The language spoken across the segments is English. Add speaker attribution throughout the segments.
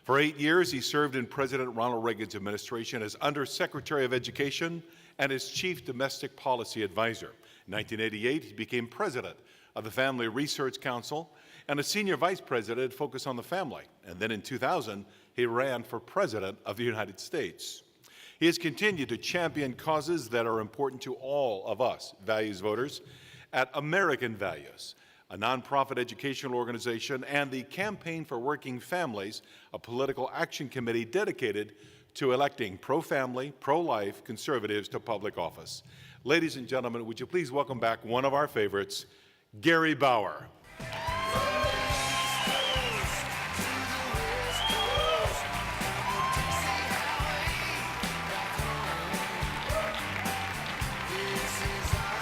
Speaker 1: For 8 years, he served in President Ronald Reagan's administration as Undersecretary of Education and as Chief Domestic Policy Advisor. In 1988, he became president of the Family Research Council and a senior vice president focused on the family. And then in 2000, he ran for president of the United States. He has continued to champion causes that are important to all of us, values voters, at American Values, a nonprofit educational organization, and the Campaign for Working Families, a political action committee dedicated to electing pro-family, pro-life conservatives to public office. Ladies and gentlemen, would you please welcome back one of our favorites, Gary Bauer.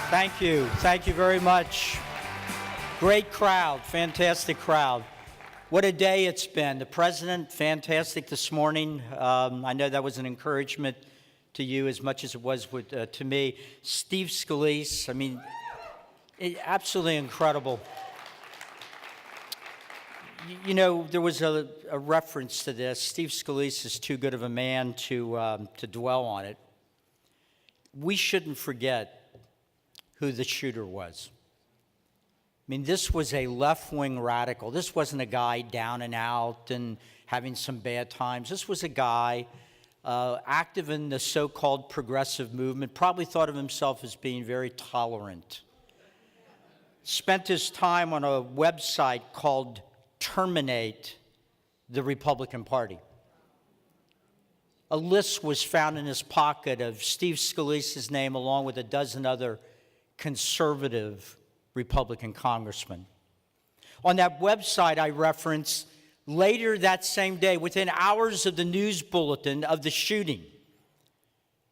Speaker 2: Thank you. Thank you very much. Great crowd, fantastic crowd. What a day it's been. The president, fantastic this morning. I know that was an encouragement to you as much as it was to me. Steve Scalise, I mean, absolutely incredible. You know, there was a reference to this. Steve Scalise is too good of a man to dwell on it. We shouldn't forget who the shooter was. I mean, this was a left-wing radical. This wasn't a guy down and out and having some bad times. This was a guy active in the so-called progressive movement, probably thought of himself as being very tolerant. Spent his time on a website called Terminate the Republican Party. A list was found in his pocket of Steve Scalise's name along with a dozen other conservative Republican congressmen. On that website I referenced, later that same day, within hours of the news bulletin of the shooting,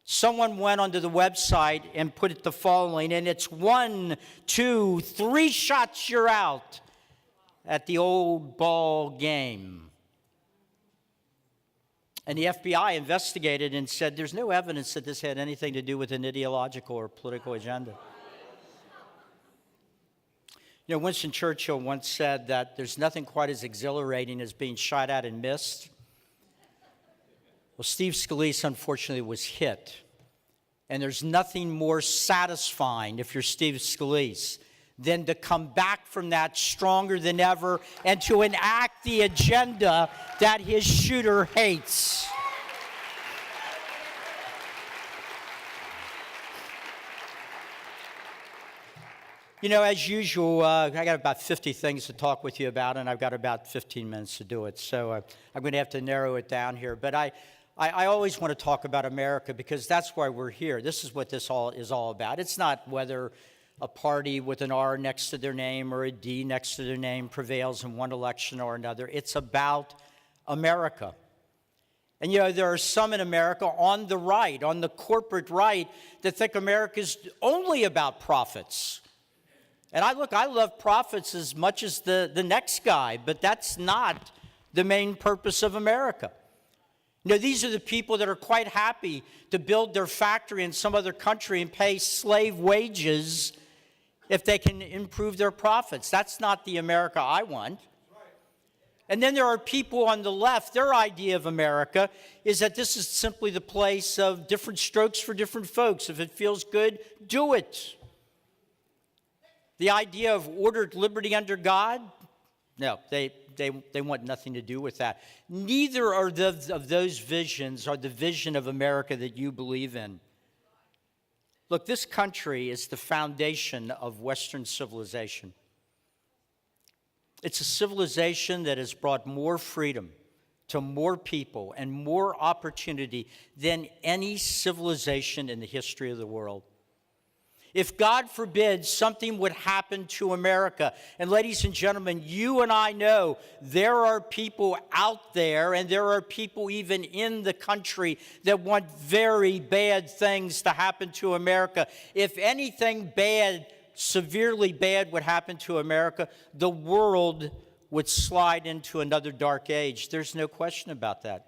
Speaker 2: someone went onto the website and put it the following, and it's 1, 2, 3 shots, you're out at the old ball game. And the FBI investigated and said there's no evidence that this had anything to do with an ideological or political agenda. You know, Winston Churchill once said that there's nothing quite as exhilarating as being shot at and missed. Well, Steve Scalise, unfortunately, was hit. And there's nothing more satisfying, if you're Steve Scalise, than to come back from that stronger than ever and to enact the agenda that his shooter hates. You know, as usual, I got about 50 things to talk with you about, and I've got about 15 minutes to do it. So I'm going to have to narrow it down here. But I always want to talk about America because that's why we're here. This is what this all is all about. It's not whether a party with an R next to their name or a D next to their name prevails in one election or another. It's about America. And, you know, there are some in America on the right, on the corporate right, that think America's only about profits. And I love profits as much as the next guy, but that's not the main purpose of America. You know, these are the people that are quite happy to build their factory in some other country and pay slave wages if they can improve their profits. That's not the America I want. And then there are people on the left, their idea of America is that this is simply the place of different strokes for different folks. If it feels good, do it. The idea of ordered liberty under God? No, they want nothing to do with that. Neither are of those visions are the vision of America that you believe in. Look, this country is the foundation of Western civilization. It's a civilization that has brought more freedom to more people and more opportunity than any civilization in the history of the world. If, God forbid, something would happen to America, and ladies and gentlemen, you and I know there are people out there, and there are people even in the country that want very bad things to happen to America. If anything bad, severely bad would happen to America, the world would slide into another dark age. There's no question about that.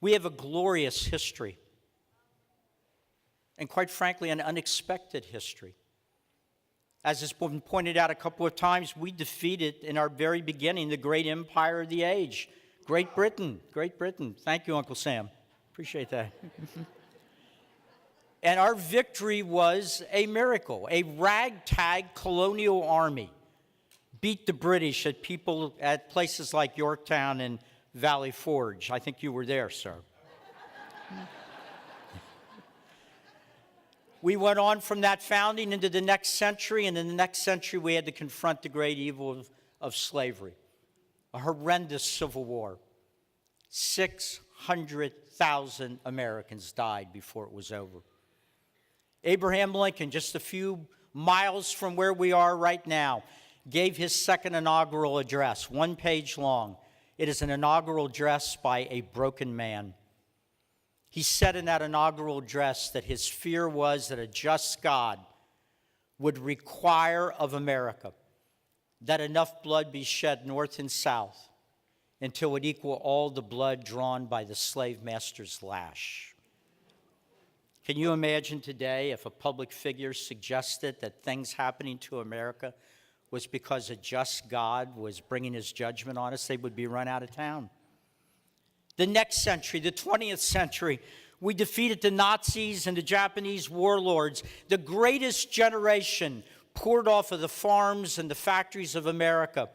Speaker 2: We have a glorious history. And quite frankly, an unexpected history. As has been pointed out a couple of times, we defeated in our very beginning the great empire of the age Great Britain, Great Britain. Thank you, Uncle Sam. Appreciate that. And our victory was a miracle. A ragtag colonial army beat the British at places like Yorktown and Valley Forge. I think you were there, sir. We went on from that founding into the next century, and in the next century we had to confront the great evil of slavery, a horrendous civil war. 600,000 Americans died before it was over. Abraham Lincoln, just a few miles from where we are right now, gave his second inaugural address, 1 page long. It is an inaugural address by a broken man. He said in that inaugural address that his fear was that a just God would require of America that enough blood be shed north and south until it equal all the blood drawn by the slave master's lash. Can you imagine today if a public figure suggested that things happening to America was because a just God was bringing his judgment on us? They would be run out of town. The next century, the 20th century, we defeated the Nazis and the Japanese warlords. The greatest generation poured off of the farms and the factories of America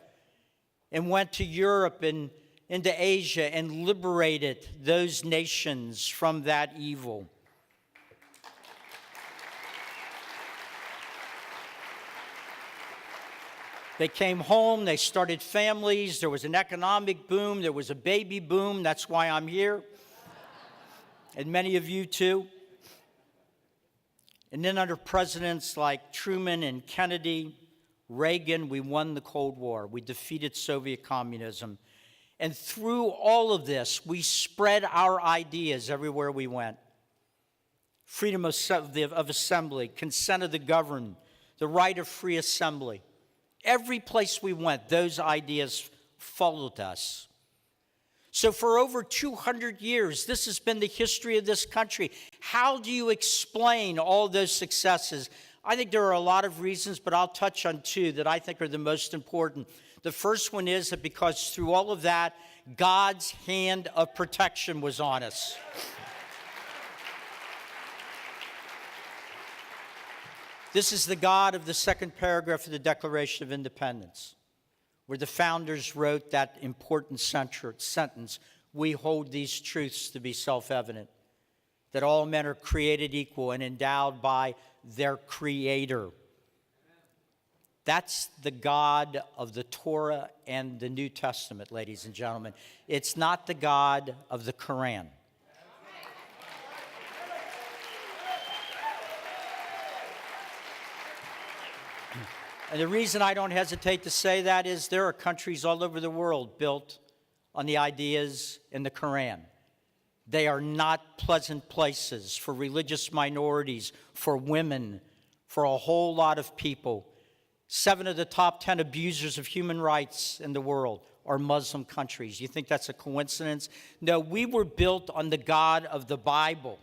Speaker 2: and went to Europe and into Asia and liberated those nations from that evil. They came home, they started families, there was an economic boom, there was a baby boom. That's why I'm here. And many of you too. And then under presidents like Truman and Kennedy, Reagan, we won the Cold War. We defeated Soviet communism. And through all of this, we spread our ideas everywhere we went. Freedom of assembly, consent of the governed, the right of free assembly. Every place we went, those ideas followed us. So for over 200 years, this has been the history of this country. How do you explain all those successes? I think there are a lot of reasons, but I'll touch on two that I think are the most important. The first one is that because through all of that, God's hand of protection was on us. This is the God of the second paragraph of the Declaration of Independence, where the founders wrote that important sentence, "We hold these truths to be self-evident, that all men are created equal and endowed by their Creator." That's the God of the Torah and the New Testament, ladies and gentlemen. It's not the God of the Quran. And the reason I don't hesitate to say that is there are countries all over the world built on the ideas in the Quran. They are not pleasant places for religious minorities, for women, for a whole lot of people. 7 of the top 10 abusers of human rights in the world are Muslim countries. You think that's a coincidence? No, we were built on the God of the Bible,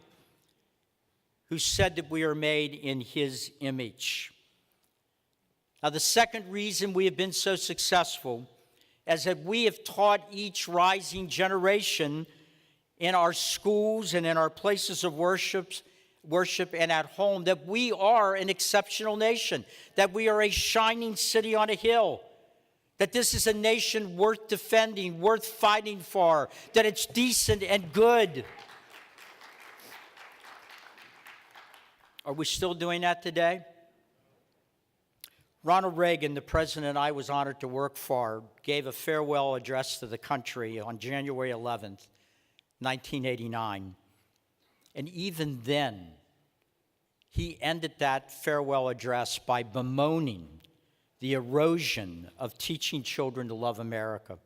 Speaker 2: who said that we are made in his image. Now, the second reason we have been so successful is that we have taught each rising generation in our schools and in our places of worship and at home that we are an exceptional nation, that we are a shining city on a hill, that this is a nation worth defending, worth fighting for, that it's decent and good. Are we still doing that today? Ronald Reagan, the president I was honored to work for, gave a farewell address to the country on January 11th, 1989. And even then, he ended that farewell address by bemoaning the erosion of teaching children to love America.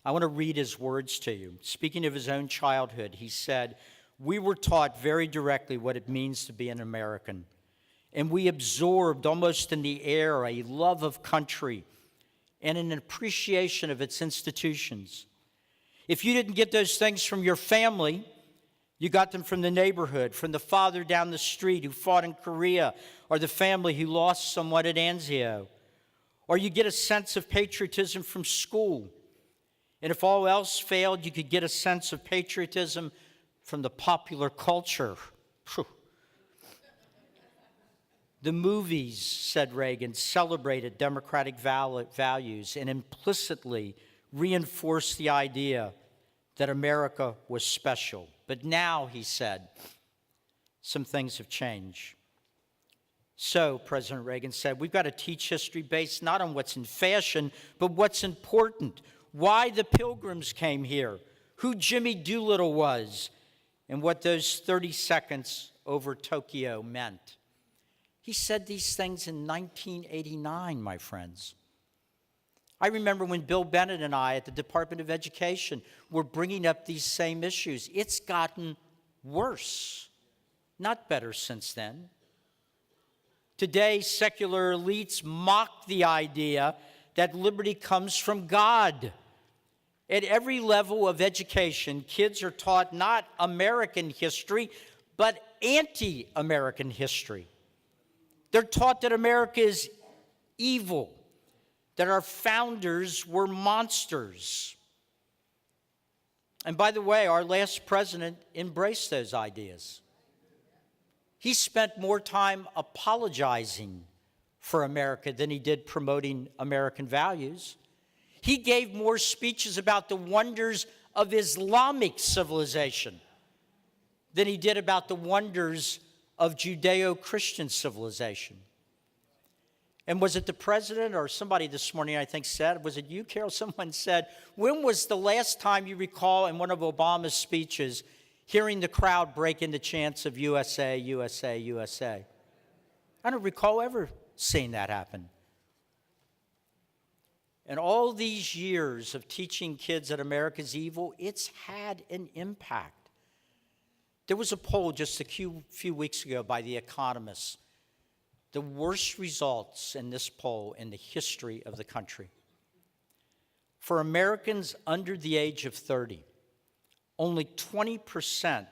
Speaker 2: I want to read his words to you. Speaking of his own childhood, he said, "We were taught very directly what it means to be an American. And we absorbed almost in the air a love of country and an appreciation of its institutions. If you didn't get those things from your family, you got them from the neighborhood, from the father down the street who fought in Korea, or the family who lost someone at Anzio. Or you get a sense of patriotism from school. And if all else failed, you could get a sense of patriotism from the popular culture. Whew. The movies, said Reagan, celebrated democratic values and implicitly reinforced the idea that America was special. But now, he said, some things have changed. So, President Reagan said, we've got to teach history based not on what's in fashion, but what's important. Why the Pilgrims came here, who Jimmy Doolittle was, and what those 30 seconds over Tokyo meant. He said these things in 1989, my friends. I remember when Bill Bennett and I at the Department of Education were bringing up these same issues. It's gotten worse, not better since then. Today, secular elites mock the idea that liberty comes from God. At every level of education, kids are taught not American history, but anti-American history. They're taught that America is evil, that our founders were monsters. And by the way, our last president embraced those ideas. He spent more time apologizing for America than he did promoting American values. He gave more speeches about the wonders of Islamic civilization than he did about the wonders of Judeo-Christian civilization. And was it the president or somebody this morning, I think, said, was it you, Carol? Someone said, when was the last time you recall in one of Obama's speeches hearing the crowd break into chants of USA, USA, USA? I don't recall ever seeing that happen. And all these years of teaching kids that America's evil, it's had an impact. There was a poll just a few weeks ago by The Economist. The worst results in this poll in the history of the country. For Americans under the age of 30, only 20%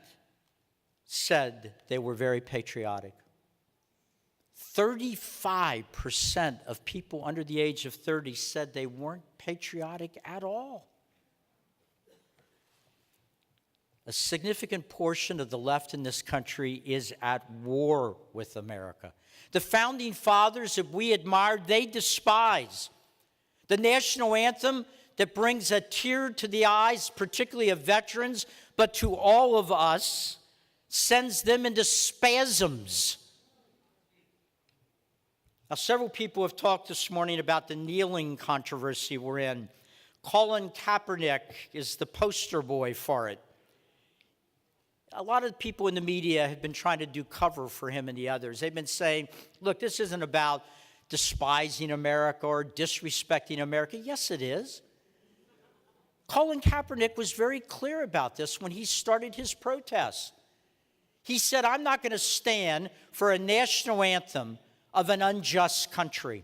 Speaker 2: said they were very patriotic. 35% of people under the age of 30 said they weren't patriotic at all. A significant portion of the left in this country is at war with America. The founding fathers that we admired, they despise. The national anthem that brings a tear to the eyes, particularly of veterans, but to all of us, sends them into spasms. Now, several people have talked this morning about the kneeling controversy we're in. Colin Kaepernick is the poster boy for it. A lot of people in the media have been trying to do cover for him and the others. They've been saying, look, this isn't about despising America or disrespecting America. Yes, it is. Colin Kaepernick was very clear about this when he started his protest. He said, I'm not going to stand for a national anthem of an unjust country.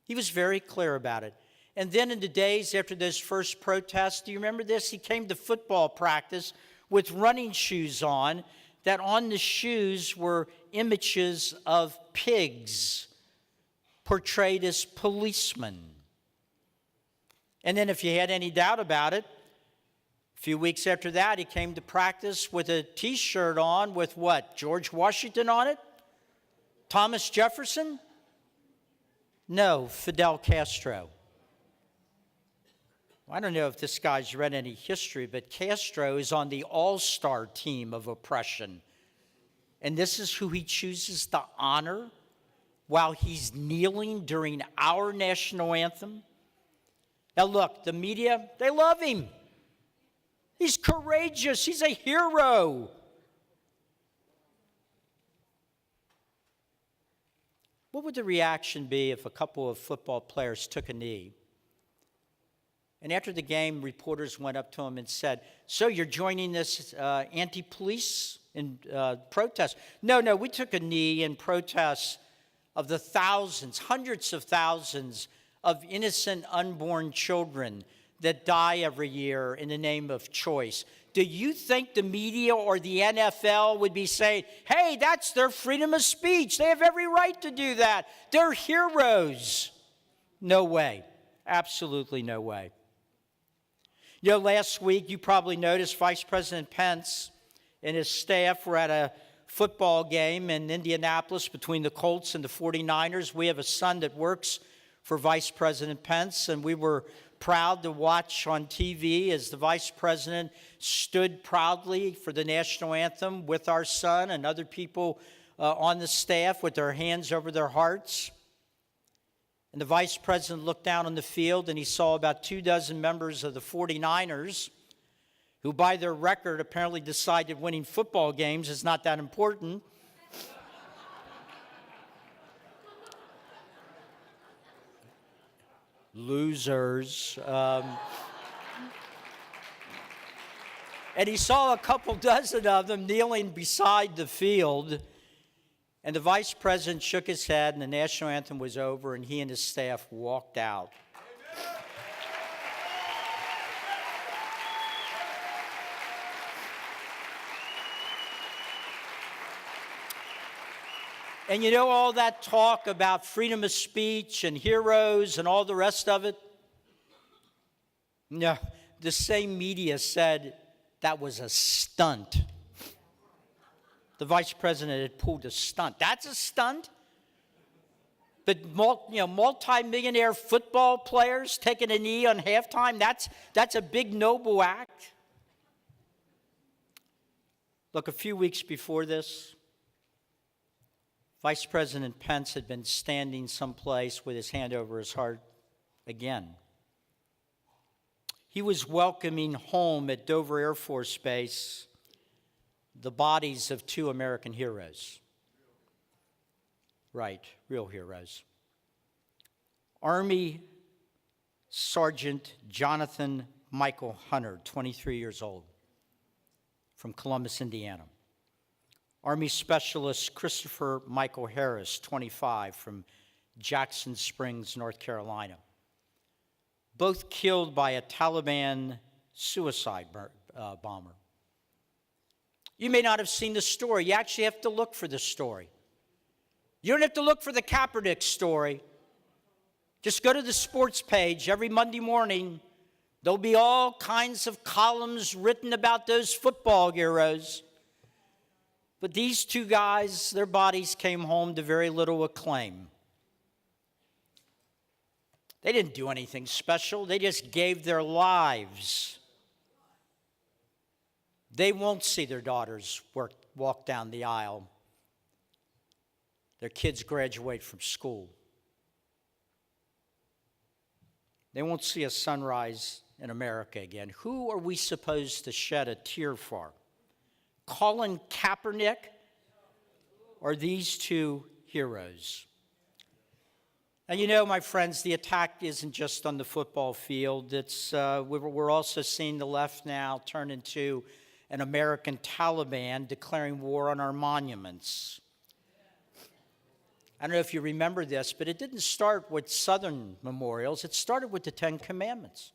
Speaker 2: He was very clear about it. And then in the days after those first protests, do you remember this? He came to football practice with running shoes on, that on the shoes were images of pigs portrayed as policemen. And then if you had any doubt about it, a few weeks after that, he came to practice with a T-shirt on with what? George Washington on it? Thomas Jefferson? No, Fidel Castro. I don't know if this guy's read any history, but Castro is on the all-star team of oppression. And this is who he chooses to honor while he's kneeling during our national anthem. Now look, the media, they love him. He's courageous. He's a hero. What would the reaction be if a couple of football players took a knee? And after the game, reporters went up to him and said, so you're joining this anti-police protest? No, we took a knee in protest of the thousands, hundreds of thousands of innocent unborn children that die every year in the name of choice. Do you think the media or the NFL would be saying, hey, that's their freedom of speech. They have every right to do that. They're heroes. No way. Absolutely no way. You know, last week, you probably noticed Vice President Pence and his staff were at a football game in Indianapolis between the Colts and the 49ers. We have a son that works for Vice President Pence, and we were proud to watch on TV as the Vice President stood proudly for the national anthem with our son and other people on the staff with their hands over their hearts. And the Vice President looked down on the field and he saw about 24 members of the 49ers who by their record apparently decided winning football games is not that important. Losers. And he saw a couple dozen of them kneeling beside the field. And the Vice President shook his head and the national anthem was over and he and his staff walked out. And you know all that talk about freedom of speech and heroes and all the rest of it? No, the same media said that was a stunt. The Vice President had pulled a stunt. That's a stunt? But multi-millionaire football players taking a knee on halftime, that's a big noble act. Look, a few weeks before this, Vice President Pence had been standing someplace with his hand over his heart again. He was welcoming home at Dover Air Force Base the bodies of two American heroes. Right, real heroes. Army Sergeant Jonathan Michael Hunter, 23 years old, from Columbus, Indiana. Army Specialist Christopher Michael Harris, 25, from Jackson Springs, North Carolina. Both killed by a Taliban suicide bomber. You may not have seen the story. You actually have to look for the story. You don't have to look for the Kaepernick story. Just go to the sports page every Monday morning. There'll be all kinds of columns written about those football heroes. But these two guys, their bodies came home to very little acclaim. They didn't do anything special. They just gave their lives. They won't see their daughters walk down the aisle. Their kids graduate from school. They won't see a sunrise in America again. Who are we supposed to shed a tear for? Colin Kaepernick or these two heroes? And you know, my friends, the attack isn't just on the football field. We're also seeing the left now turn into an American Taliban declaring war on our monuments. I don't know if you remember this, but it didn't start with Southern memorials. It started with the Ten Commandments.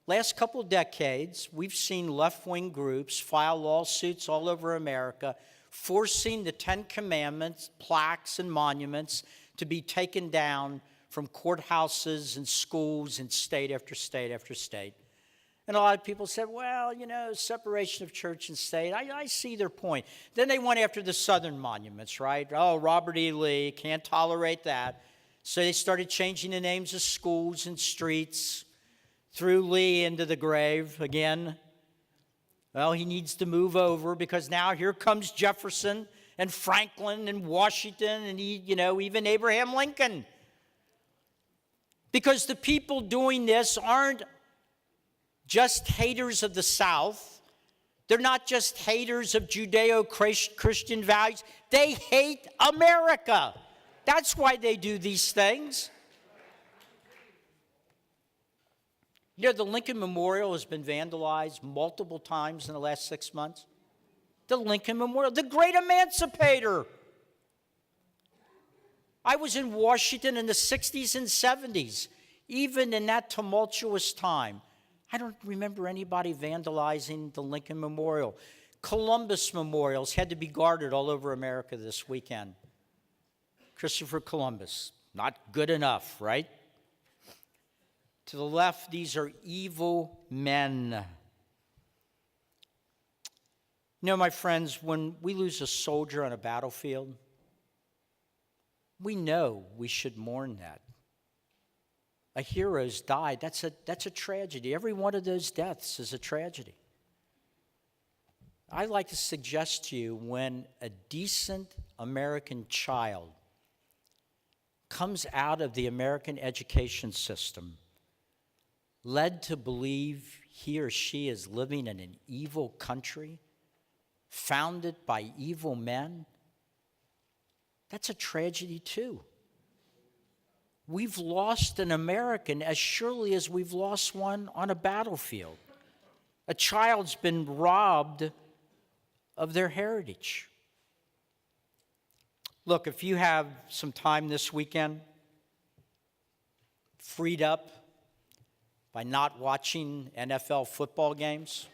Speaker 2: Last couple of decades, we've seen left-wing groups file lawsuits all over America forcing the Ten Commandments, plaques, and monuments to be taken down from courthouses and schools in state after state after state. And a lot of people said, well, you know, separation of church and state. I see their point. Then they went after the Southern monuments, right? Oh, Robert E. Lee, can't tolerate that. So they started changing the names of schools and streets, threw Lee into the grave again. Well, he needs to move over because now here comes Jefferson and Franklin and Washington and even Abraham Lincoln. Because the people doing this aren't just haters of the South. They're not just haters of Judeo-Christian values. They hate America. That's why they do these things. You know, the Lincoln Memorial has been vandalized multiple times in the last 6 months. The Lincoln Memorial, the great emancipator. I was in Washington in the 60s and 70s, even in that tumultuous time. I don't remember anybody vandalizing the Lincoln Memorial. Columbus memorials had to be guarded all over America this weekend. Christopher Columbus, not good enough, right? To the left, these are evil men. You know, my friends, when we lose a soldier on a battlefield, we know we should mourn that. A hero's died. That's a tragedy. Every one of those deaths is a tragedy. I'd like to suggest to you, when a decent American child comes out of the American education system, led to believe he or she is living in an evil country, founded by evil men, that's a tragedy too. We've lost an American as surely as we've lost one on a battlefield. A child's been robbed of their heritage. Look, if you have some time this weekend, freed up by not watching NFL football games,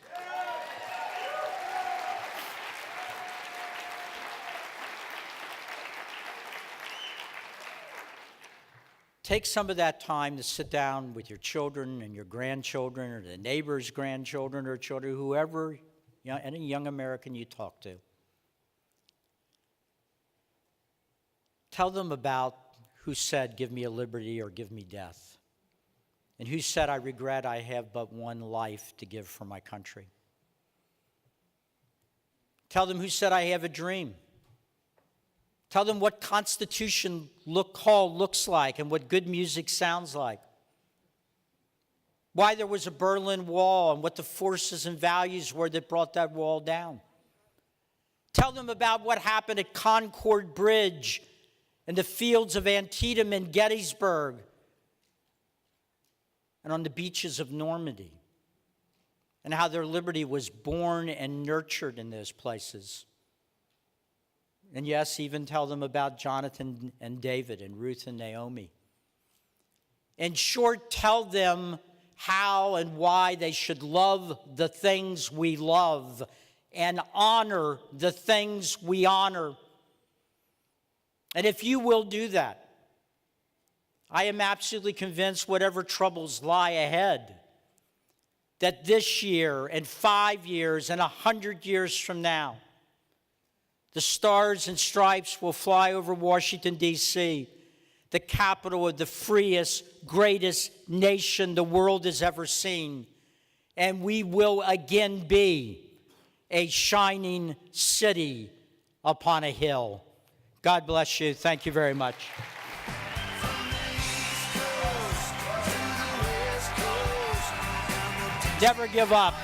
Speaker 2: take some of that time to sit down with your children and your grandchildren or the neighbor's grandchildren or children, whoever, any young American you talk to. Tell them about who said, "Give me a liberty or give me death," and who said, "I regret I have but one life to give for my country." Tell them who said, "I have a dream." Tell them what Constitution Hall looks like and what good music sounds like. Why there was a Berlin Wall and what the forces and values were that brought that wall down. Tell them about what happened at Concord Bridge and the fields of Antietam and Gettysburg and on the beaches of Normandy, and how their liberty was born and nurtured in those places. And yes, even tell them about Jonathan and David and Ruth and Naomi. In short, tell them how and why they should love the things we love and honor the things we honor. And if you will do that, I am absolutely convinced whatever troubles lie ahead, that this year and 5 years and 100 years from now, the stars and stripes will fly over Washington, D.C., the capital of the freest, greatest nation the world has ever seen. And we will again be a shining city upon a hill. God bless you. Thank you very much. Never give up.